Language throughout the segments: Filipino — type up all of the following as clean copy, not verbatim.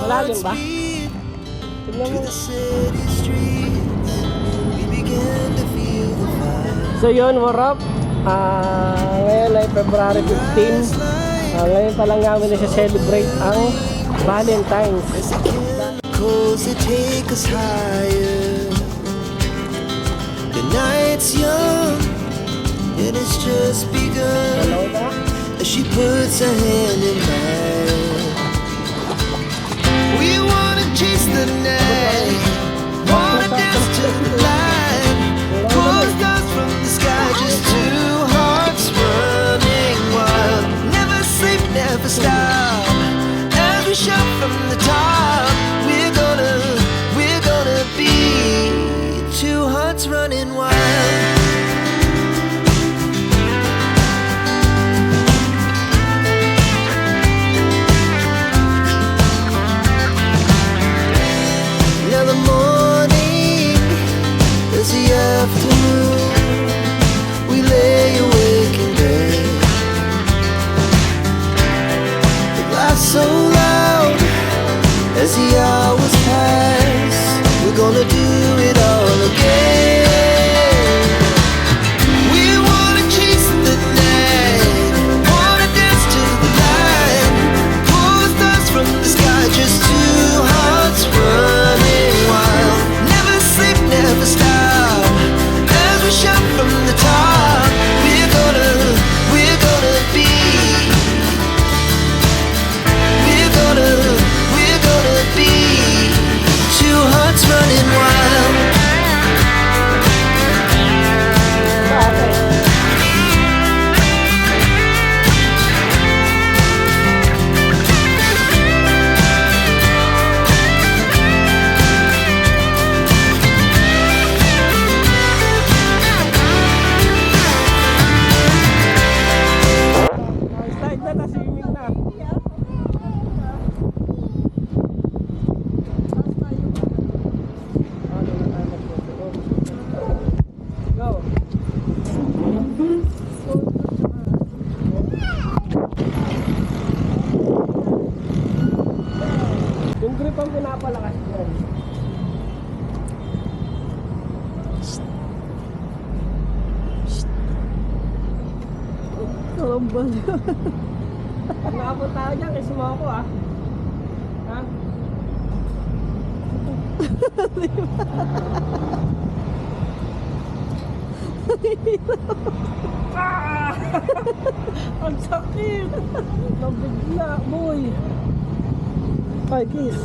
Malalim ba? Tignan mo. So yun, what up? Ngayon ay February 15. Ngayon pa lang namin na-celebrate ang Valentine's. That take us higher. The night's young and it's just begun. As she puts her hand in mine, we wanna chase the night, wanna dance to the light, pull stars from the sky, just two hearts running wild. Never sleep, never stop, as we shout from the top. We're gonna be two hearts running wild. Now the morning is the afternoon. We lay awake in bed, the glass so loud as the hours pass. We're gonna do it all again. We wanna chase the night, wanna dance to the light, pull stars from the sky, just two hearts running wild. Never sleep, never stop, as we shout from the top. We're gonna be, we're gonna be two hearts running wild. Slide na, na-swimming na. Go. Yung grip ang pinapalakas dyan. Kalambal. Pag nakapot tayo dyan, kasi mo ako ah. Ha? Ah! Ang sakit! Nabigla, boy! Ay, kiss!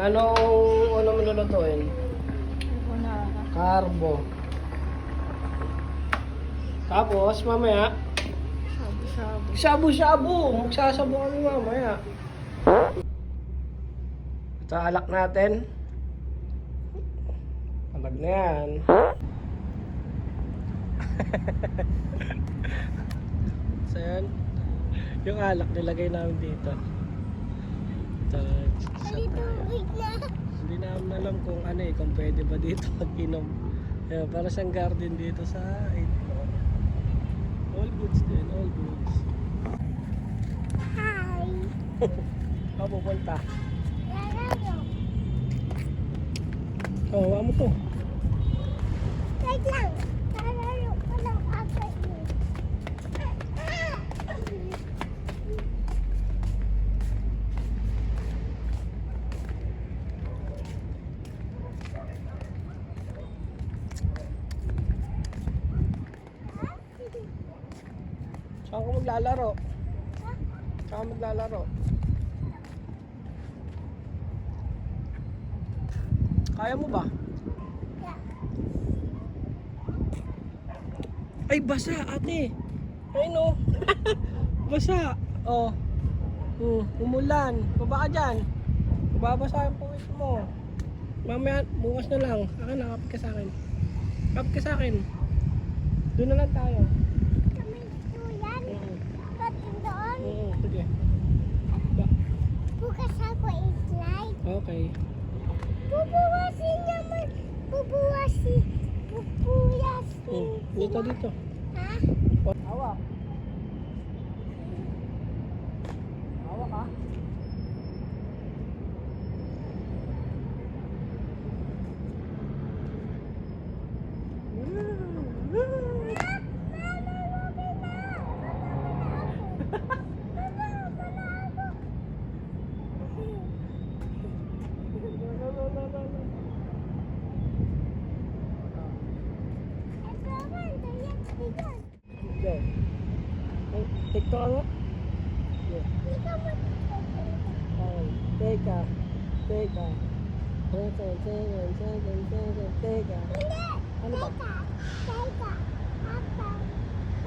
Ano mo lulutuin? Carbo. Tapos, mamaya, shabu-shabu! Magsasabu kami mamaya. Ito, alak natin. Palag na yan. So yan, yung alak nilagay namin dito. Ito, hindi namin alam kung ano kung pwede ba dito mag-inom. Para siyang garden dito sa 8th floor. All goods din, all goods. Hi! Ako pupunta. Hawa mo to. Wait lang! Lalaro ko lang agad yun. Saan ka maglalaro? Saan ka maglalaro? Kaya mo ba? Ay, basa ate. Ay no. Basa. Oh. Umulan. Baba ka dyan. Babasa yung puwit mo. Mamaya, bukas na lang. Akin na, kapit ka sa akin. Kapit ka sa akin. Doon na lang tayo. Kami tuyan. Pati doon. Sige. Bukas ako i-slide. Okay. Bubuwasin naman. Bubuwasin. Dito, dito. Ha? Hawak. Hawak ha. Yeah. Ikaw mo. Teka. Teka. Teka. Teka. Hindi. Ano ba? Teka. Teka. Apa.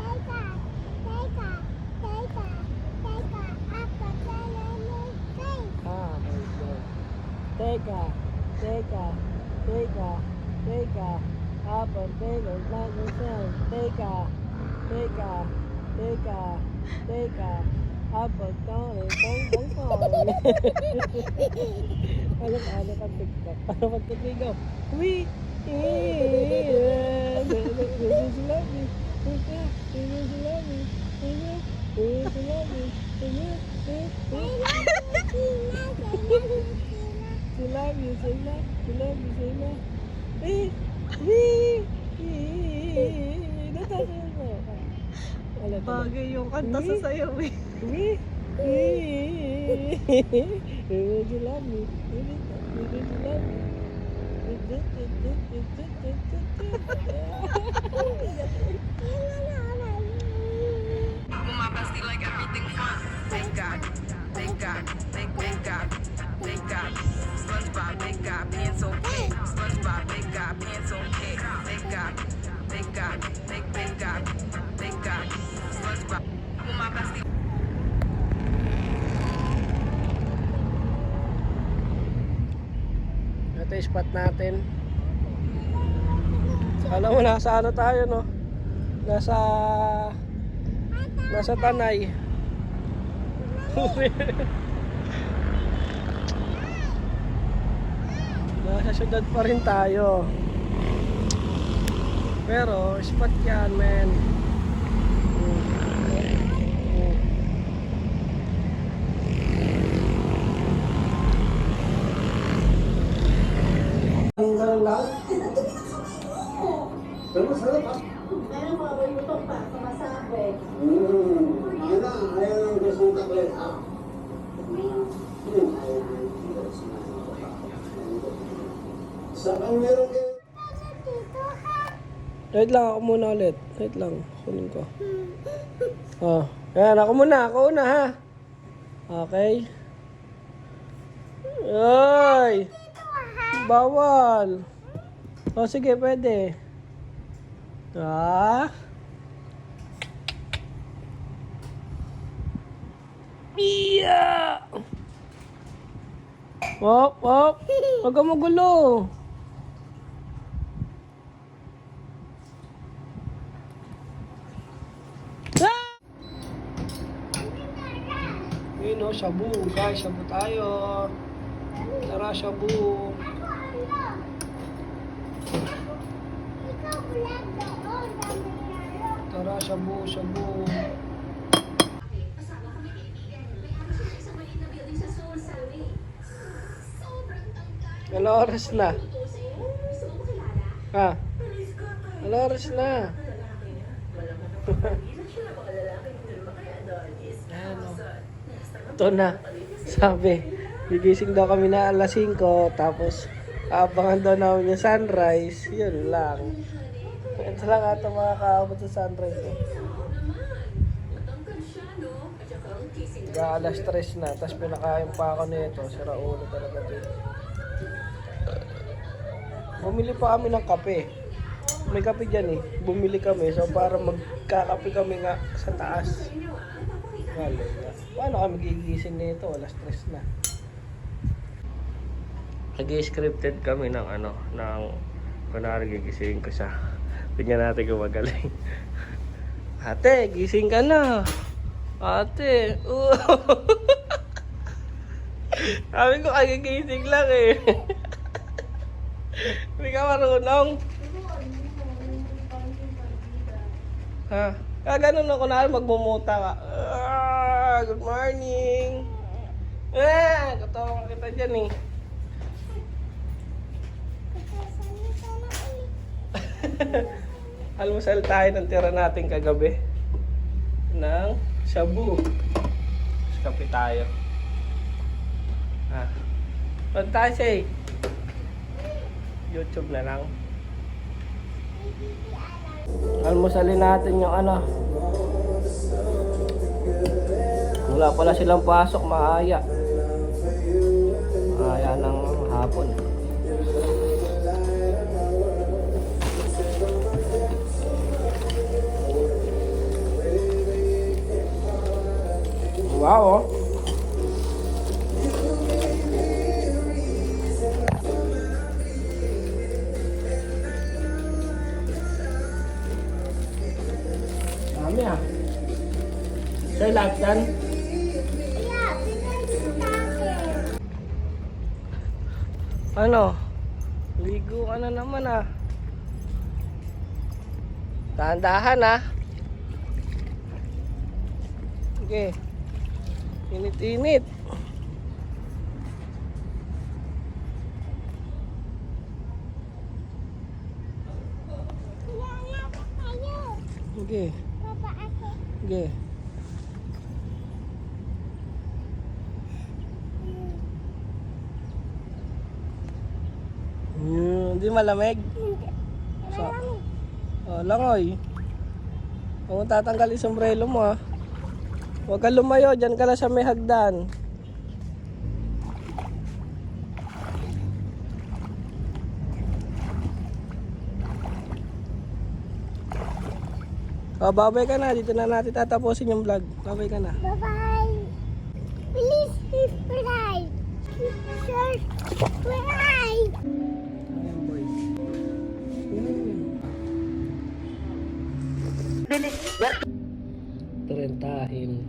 Teka. Teka. Teka. Teka. Apa. Teka. Ah, okay, good. Teka. Teka. Teka. Teka. Apple, teka. Teka. Teka. Teka. Teka. Apple, teka. Teka. Ano ka TikTok? Ano ka TikTok? Wee! Bagay yung kanta sa sayaw eh. Bumabasti like everything fun. Thank God, thank God, thank God, thank God. SpongeBob, thank God, being so big. SpongeBob, thank God, being so big. Thank God, thank God, thank God, thank God. SpongeBob, bumabasti. Ito yung spot natin. Alam mo, nasa ano tayo, no? Nasa Tanay. Nasa syudad pa rin tayo. Pero, spot yan, men. Ang ganun lang? Pero masarap ha? Meron mga may butok pa, sumasabi. Ayaw na, ayaw ng gustong taklit ha? Saan meron kayo? Dito ha. Wait lang, ako muna ulit. Wait lang, kunin ko. Oh, yan, ako una ha. Okay. Ay! Bawal. O sige, pwede. Ah. Iya! Wop, wop. Huwag ka magulo. Ah! Yun o, shabu. Guys, shabu tayo. Tara, shabu. Ikaw ulit doon. Tara, shabu, shabu. Ano oras na? Ha? Ano oras na? Ano? Ito na. Sabi, gigising daw kami na alas 5, tapos abangan daw namin yung sunrise. Yun lang. Ito lang ata makakaabot sa sunrise. Alas 3 na, tapos pinakain pa ako nito. Sira ulo talaga ito. Bumili pa kami ng kape. May kape dyan eh. Bumili kami. So para magkakape kami nga sa taas. Wala nga. Paano kami gigising nito? Alas 3 na. Nag-scripted kami ng ano, ng kunwari gigising ko siya. Tingnan natin kung magaling. Ate, gising ka na. Ate, sabi ko kagigising lang eh. Hindi ka marunong. Ha? Ganun ako na magmumuta ka. Good morning. Katawa kita dyan eh. Almusal tayo ng tira natin kagabi ng shabu. Kape tayo. Pag tayo siya YouTube na lang. Almusalin natin yung ano, Wala pala silang pasok, maaya. Maaya ng hapon. Wow, oh. Dami ah. Sa'yo lahat yan? Yeah, pinag-start. Ano? Ligo ka na naman ah. Dahan-dahan ah. Okay. Init-init. Ayo, Okay. Papa aku. Okay. Hindi malamig. Sa oh, langoy. Huwag mo tatanggal yung sombrero mo ah. Huwag ka lumayo, dyan ka lang sa may hagdan. Oh, babay ka na. Dito na natin tatapusin yung vlog. Babay ka na. Bye-bye. Please subscribe. Subscribe. Trentahin.